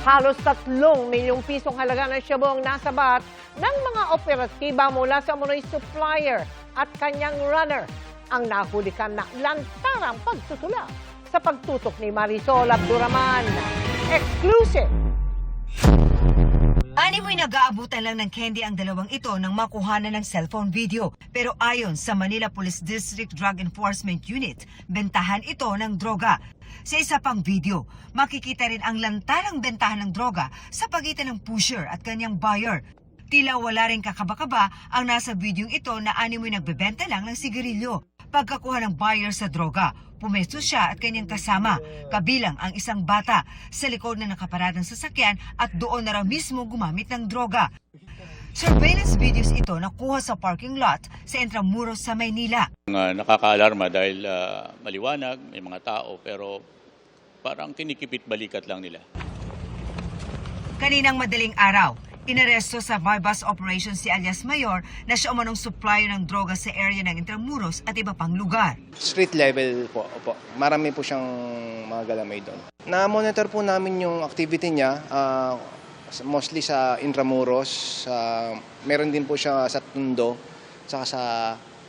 Halos 3 milyong pisong halaga ng shabu ang nasabat ng mga operatiba mula sa umano'y supplier at kanyang runner. Ang nahulikan na lantarang pagtutula sa pagtutok ni Marisol Abduraman. Exclusive! Animoy nag-aabutan lang ng candy ang dalawang ito nang makuhanan ng cellphone video. Pero ayon sa Manila Police District Drug Enforcement Unit, bentahan ito ng droga. Sa isa pang video, makikita rin ang lantarang bentahan ng droga sa pagitan ng pusher at kanyang buyer. Tila wala rin kakaba-kaba ang nasa videong ito na animoy nagbebenta lang ng sigarilyo. Pagkakuha ng buyer sa droga, pumesto siya at kanyang kasama, kabilang ang isang bata, sa likod na nakaparadang sasakyan at doon na raw mismo gumamit ng droga. Surveillance videos ito nakuha sa parking lot sa Intramuros sa Maynila. Nakakaalarma dahil maliwanag, may mga tao, pero parang kinikipit balikat lang nila. Kaninang madaling araw, inaresto sa bypass operation si alias Mayor na siya umanong supplier ng droga sa area ng Intramuros at iba pang lugar. Street level po, opo. Marami po siyang mga galamay doon. Na-monitor po namin yung activity niya, mostly sa Intramuros. Meron din po siya sa Tondo, saka sa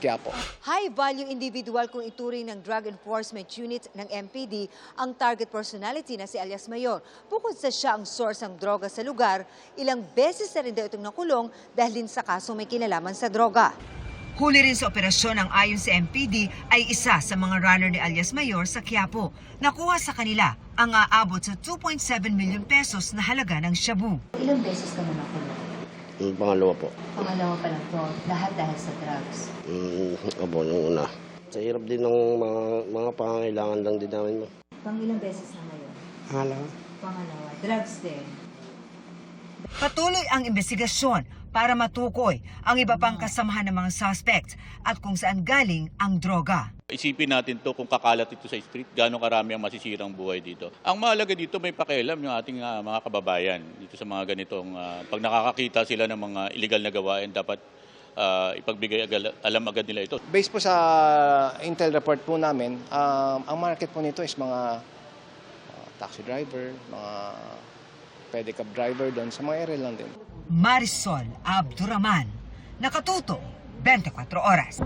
Quiapo. High-value individual kung ituring ng Drug Enforcement Unit ng MPD ang target personality na si alias Mayor. Bukod sa siya ang source ng droga sa lugar, ilang beses na rin daw itong nakulong dahil din sa kaso may kinalaman sa droga. Huli rin sa operasyon ang ayon sa MPD ay isa sa mga runner ni alias Mayor sa Quiapo. Nakuha sa kanila ang aabot sa 2.7 million pesos na halaga ng shabu. Ilang beses ka na nakulong? Pangalawa po. Pangalawa pa lang to, lahat dahil sa drugs. Abo, nung una. Sa hirap din ng mga pangangailangan lang din namin mo. Ilang beses na ngayon? Pangalawa. Drugs din. Patuloy ang investigasyon para matukoy ang iba pang kasamahan ng mga suspects at kung saan galing ang droga. Isipin natin to kung kakalat ito sa street, gaano karami ang masisirang buhay dito. Ang mahalaga dito, may pakialam yung ating mga kababayan dito sa mga ganitong, pag nakakakita sila ng mga illegal na gawain, dapat ipagbigay alam agad nila ito. Based po sa intel report po namin, ang market po nito is mga taxi driver, mga pedicab driver doon, sa mga area lang din. Marisol Abduraman, nakatuto 24 oras.